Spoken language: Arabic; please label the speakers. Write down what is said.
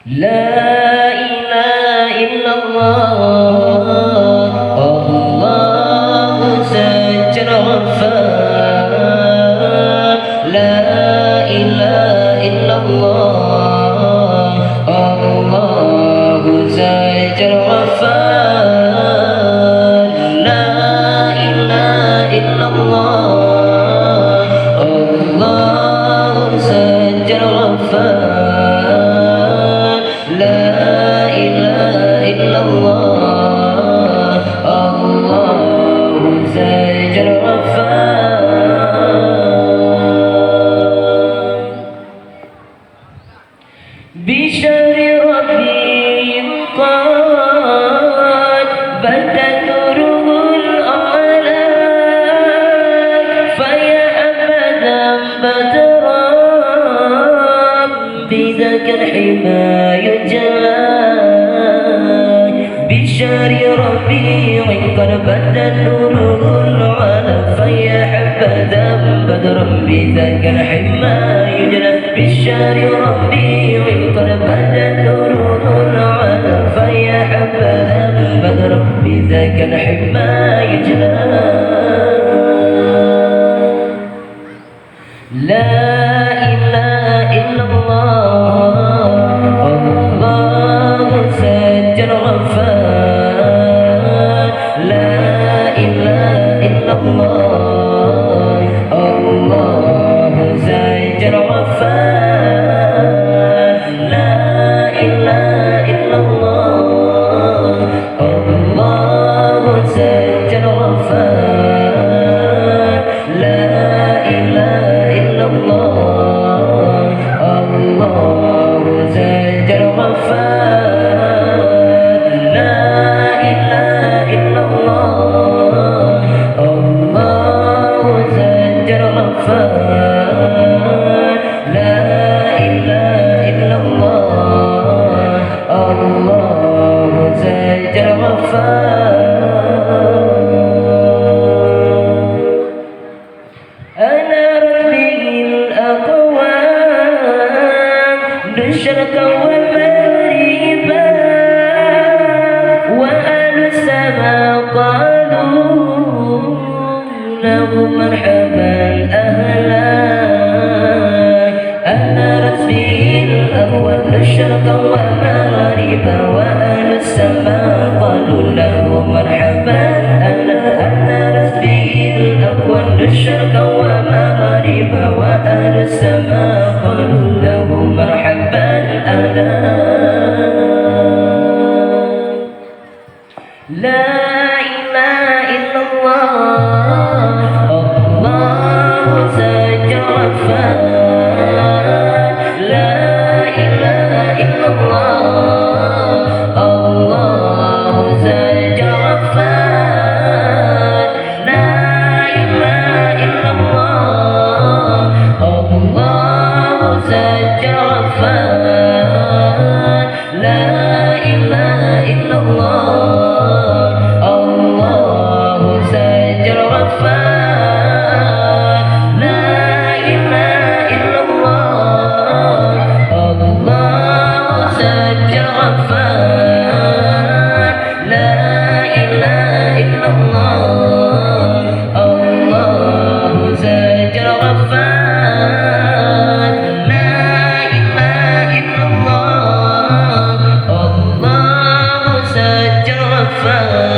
Speaker 1: لا إله إلا الله الله سجل غفار لا إله إلا الله الله سجل غفار لا إله إلا الله الله سجل غفار لا إله إلا الله الله سجل غفار بشر ربي قد بدا نوره الأعلى فيا أبدا بدرا بذاك الحمى يجلى بشر ربي قد بدا نوره الأعلى فيا حبذا بدرا بذاك الحمى يجلى بشر ربي قد بدا نوره الأعلى فيا حبذا بدرا بذاك الحمى يجلى لا إله إلا الله الله سجل غفار لا إله إلا الله الله سجل غفار لا إله إلا الله الله سجل غفار لا إله إلا الله الله سجل غفار لا إله إلا الله الله سجل غفار لا إله إلا الله الله سجل غفار أنا ربي الأقوام نشرك ومغربا وأهل السماء قالوا له مرحبا أهلا أنا ربي الأقوام نشرك ومغربا وأهل السماء قالوا له مرحبا أهلا أنا ربي الأقوام نشرك ومغربا وأهل السماء قالوا له مرحبا أهلا لا إله إلا الله الله سجل غفار لا إله إلا الله الله سجل غفار لا إله إلا الله الله سجل غفار لا إله إلا الله الله سجل غفار لا إله إلا الله الله سجل غفار لا إله إلا الله الله سجل غفار لا إله إلا الله الله سجل غفار